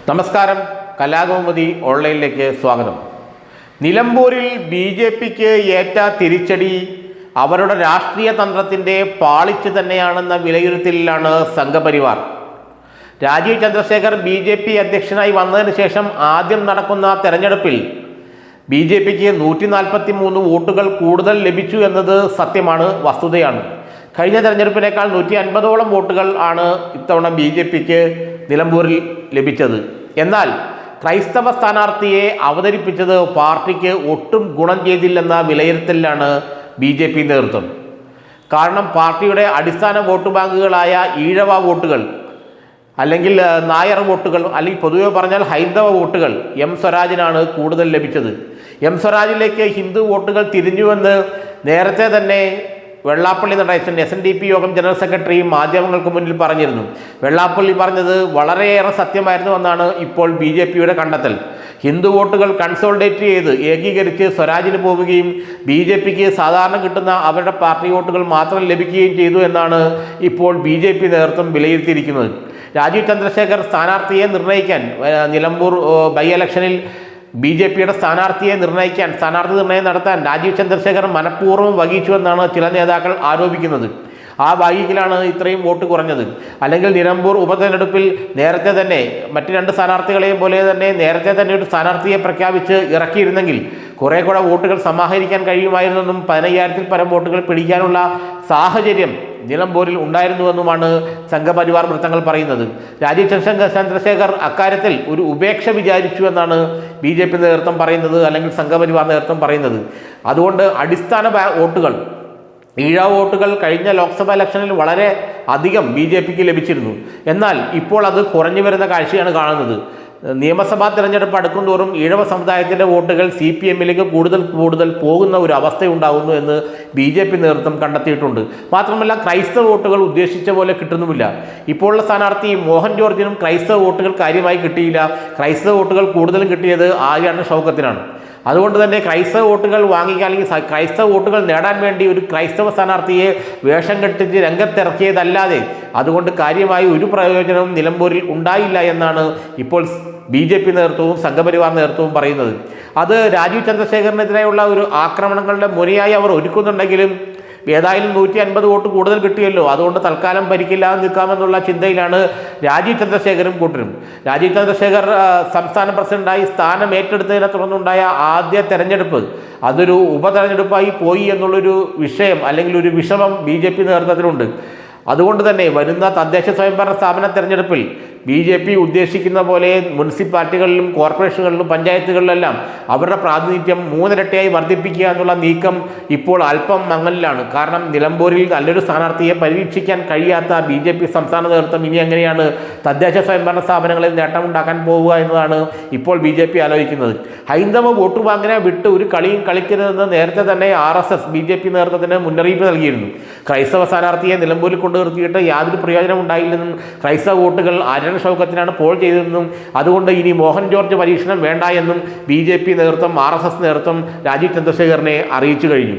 നമസ്കാരം, കലാകൗമുദി ഓൺലൈനിലേക്ക് സ്വാഗതം. നിലമ്പൂരിൽ ബി.ജെ.പിക്ക് ഏറ്റ തിരിച്ചടി അവരുടെ രാഷ്ട്രീയ തന്ത്രത്തിൻ്റെ പാളിച്ച് തന്നെയാണെന്ന വിലയിരുത്തലിലാണ് സംഘപരിവാർ. രാജീവ് ചന്ദ്രശേഖർ ബി.ജെ.പി അധ്യക്ഷനായി വന്നതിന് ശേഷം ആദ്യം നടക്കുന്ന തെരഞ്ഞെടുപ്പിൽ ബി.ജെ.പിക്ക് 143 വോട്ടുകൾ കൂടുതൽ ലഭിച്ചു എന്നത് സത്യമാണ്, വസ്തുതയാണ്. കഴിഞ്ഞ തെരഞ്ഞെടുപ്പിനേക്കാൾ 150ഓളം വോട്ടുകൾ ആണ് ഇത്തവണ ബി.ജെ.പിക്ക് നിലമ്പൂരിൽ ലഭിച്ചത്. എന്നാൽ ക്രൈസ്തവ സ്ഥാനാർത്ഥിയെ അവതരിപ്പിച്ചത് പാർട്ടിക്ക് ഒട്ടും ഗുണം ചെയ്തില്ലെന്ന വിലയിരുത്തലിലാണ് ബി.ജെ.പി നേതൃത്വം. കാരണം പാർട്ടിയുടെ അടിസ്ഥാന വോട്ട് ബാങ്കുകളായ ഈഴവ വോട്ടുകൾ, അല്ലെങ്കിൽ നായർ വോട്ടുകൾ, അല്ലെങ്കിൽ പൊതുവെ പറഞ്ഞാൽ ഹൈന്ദവ വോട്ടുകൾ എം സ്വരാജിനാണ് കൂടുതൽ ലഭിച്ചത്. എം സ്വരാജിലേക്ക് ഹിന്ദു വോട്ടുകൾ തിരിഞ്ഞുവെന്ന് നേരത്തെ തന്നെ വെള്ളാപ്പള്ളി നടേശൻ SNDP യോഗം ജനറൽ സെക്രട്ടറി മാധ്യമങ്ങൾക്ക് മുന്നിൽ പറഞ്ഞിരുന്നു. വെള്ളാപ്പള്ളി പറഞ്ഞത് വളരെയേറെ സത്യമായിരുന്നു എന്നാണ് ഇപ്പോൾ ബി.ജെ.പിയുടെ കണ്ടെത്തൽ. ഹിന്ദു വോട്ടുകൾ കൺസോളിഡേറ്റ് ചെയ്ത് ഏകീകരിച്ച് സ്വരാജിന് പോവുകയും ബി.ജെ.പിക്ക് സാധാരണ കിട്ടുന്ന അവരുടെ പാർട്ടി വോട്ടുകൾ മാത്രം ലഭിക്കുകയും ചെയ്തു എന്നാണ് ഇപ്പോൾ ബി.ജെ.പി നേതൃത്വം വിലയിരുത്തിയിരിക്കുന്നത്. രാജീവ് ചന്ദ്രശേഖർ സ്ഥാനാർത്ഥിയെ നിർണ്ണയിക്കാൻ നിലമ്പൂർ ബൈ ഇലക്ഷനിൽ ബി.ജെ.പിയുടെ സ്ഥാനാർത്ഥി നിർണ്ണയം നടത്താൻ രാജീവ് ചന്ദ്രശേഖർ മനഃപൂർവ്വം വഹിച്ചുവെന്നാണ് ചില നേതാക്കൾ ആരോപിക്കുന്നത്. ആ വൈകിലാണ് ഇത്രയും വോട്ട് കുറഞ്ഞത്. അല്ലെങ്കിൽ നിലമ്പൂർ ഉപതെരഞ്ഞെടുപ്പിൽ നേരത്തെ തന്നെ മറ്റ് രണ്ട് സ്ഥാനാർത്ഥികളെയും പോലെ തന്നെ നേരത്തെ തന്നെ ഒരു സ്ഥാനാർത്ഥിയെ പ്രഖ്യാപിച്ച് ഇറക്കിയിരുന്നെങ്കിൽ കുറേ കൂടെ വോട്ടുകൾ സമാഹരിക്കാൻ കഴിയുമായിരുന്നെന്നും 15,000-ൽ പരം വോട്ടുകൾ പിടിക്കാനുള്ള സാഹചര്യം നിലമ്പൂരിൽ ഉണ്ടായിരുന്നുവെന്നുമാണ് സംഘപരിവാർ വൃത്തങ്ങൾ പറയുന്നത്. രാജീവ് ചന്ദ്രശേഖർ അക്കാര്യത്തിൽ ഒരു ഉപേക്ഷ വിചാരിച്ചു എന്നാണ് ബി.ജെ.പി നേതൃത്വം പറയുന്നത്, അല്ലെങ്കിൽ സംഘപരിവാർ നേതൃത്വം പറയുന്നത്. അതുകൊണ്ട് അടിസ്ഥാന വോട്ടുകൾ, ഈഴവ വോട്ടുകൾ കഴിഞ്ഞ ലോക്സഭാ ഇലക്ഷനിൽ വളരെ അധികം ബി.ജെ.പിക്ക് ലഭിച്ചിരുന്നു. എന്നാൽ ഇപ്പോൾ അത് കുറഞ്ഞു വരുന്ന കാഴ്ചയാണ് കാണുന്നത്. നിയമസഭാ തിരഞ്ഞെടുപ്പ് അടുക്കുന്തോറും ഈഴവ സമുദായത്തിൻ്റെ വോട്ടുകൾ CPM-ലേക്ക് കൂടുതൽ പോകുന്ന ഒരു അവസ്ഥയുണ്ടാകുന്നു എന്ന് ബി.ജെ.പി നേതൃത്വം കണ്ടെത്തിയിട്ടുണ്ട്. മാത്രമല്ല ക്രൈസ്തവ വോട്ടുകൾ ഉദ്ദേശിച്ച പോലെ കിട്ടുന്നുമില്ല. ഇപ്പോഴുള്ള സ്ഥാനാർത്ഥി മോഹൻ ജോർജിനും ക്രൈസ്തവ വോട്ടുകൾ കാര്യമായി കിട്ടിയില്ല. ക്രൈസ്തവ വോട്ടുകൾ കൂടുതലും കിട്ടിയത് ആര്യാടൻ ഷൗക്കത്തിനാണ്. അതുകൊണ്ട് തന്നെ ക്രൈസ്തവ വോട്ടുകൾ വാങ്ങിക്കാൻ, അല്ലെങ്കിൽ ക്രൈസ്തവ വോട്ടുകൾ നേടാൻ വേണ്ടി ഒരു ക്രൈസ്തവ സ്ഥാനാർത്ഥിയെ വേഷം കെട്ടിച്ച് രംഗത്തിറക്കിയതല്ലാതെ അതുകൊണ്ട് കാര്യമായി ഒരു പ്രയോജനവും നിലമ്പൂരിൽ ഉണ്ടായില്ല എന്നാണ് ഇപ്പോൾ ബി.ജെ.പി നേതൃത്വവും സംഘപരിവാർ നേതൃത്വവും പറയുന്നത്. അത് രാജീവ് ചന്ദ്രശേഖറിനെതിരെയുള്ള ഒരു ആക്രമണങ്ങളുടെ മുനയായി അവർ ഒരുക്കുന്നുണ്ടെങ്കിലും ഏതായാലും 150 വോട്ട് കൂടുതൽ കിട്ടിയല്ലോ, അതുകൊണ്ട് തൽക്കാലം ഭരിക്കില്ലാതെ നിൽക്കാമെന്നുള്ള ചിന്തയിലാണ് രാജീവ് ചന്ദ്രശേഖരും കൂട്ടരും. രാജീവ് ചന്ദ്രശേഖർ സംസ്ഥാന പ്രസിഡന്റായി സ്ഥാനം ഏറ്റെടുത്തതിനെ തുടർന്നുണ്ടായ ആദ്യ തെരഞ്ഞെടുപ്പ് അതൊരു ഉപതെരഞ്ഞെടുപ്പായി പോയി എന്നുള്ളൊരു വിഷയം, അല്ലെങ്കിൽ ഒരു വിഷമം ബി.ജെ.പി നേതൃത്വത്തിലുണ്ട്. അതുകൊണ്ട് തന്നെ വരുന്ന തദ്ദേശ സ്വയംഭരണ സ്ഥാപന തെരഞ്ഞെടുപ്പിൽ ബി.ജെ.പി ഉദ്ദേശിക്കുന്ന പോലെ മുനിസിപ്പാലിറ്റികളിലും കോർപ്പറേഷനുകളിലും പഞ്ചായത്തുകളിലെല്ലാം അവരുടെ പ്രാതിനിധ്യം 3 ഇരട്ടിയായി വർദ്ധിപ്പിക്കുക എന്നുള്ള നീക്കം ഇപ്പോൾ അല്പം മങ്ങലിലാണ്. കാരണം നിലമ്പൂരിൽ നല്ലൊരു സ്ഥാനാർത്ഥിയെ പരീക്ഷിക്കാൻ കഴിയാത്ത ബി.ജെ.പി സംസ്ഥാന നേതൃത്വം ഇനി എങ്ങനെയാണ് തദ്ദേശ സ്വയംഭരണ സ്ഥാപനങ്ങളിൽ നേട്ടമുണ്ടാക്കാൻ പോവുക എന്നതാണ് ഇപ്പോൾ ബി.ജെ.പി ആലോചിക്കുന്നത്. ഹൈന്ദവ വോട്ട് ബാങ്കിനെ വിട്ട് ഒരു കളിയും കളിക്കരുതെന്ന് നേരത്തെ തന്നെ RSS ബി.ജെ.പി നേതൃത്വത്തിന് മുന്നറിയിപ്പ് നൽകിയിരുന്നു. ക്രൈസ്തവ സ്ഥാനാർത്ഥിയെ നിലമ്പൂരിൽ കൊണ്ടു നിർത്തിയിട്ട് യാതൊരു പ്രയോജനം ഉണ്ടായില്ലെന്നും ക്രൈസ്തവ വോട്ടുകൾ ആര്യാടൻ ഷൗക്കത്തിനാണ് പോൾ ചെയ്തതെന്നും അതുകൊണ്ട് ഇനി മോഹൻ ജോർജ് പരീക്ഷണം വേണ്ട എന്നും ബി.ജെ.പി നേതൃത്വം RSS നേതൃത്വം രാജീവ് ചന്ദ്രശേഖറിനെ അറിയിച്ചു കഴിഞ്ഞു.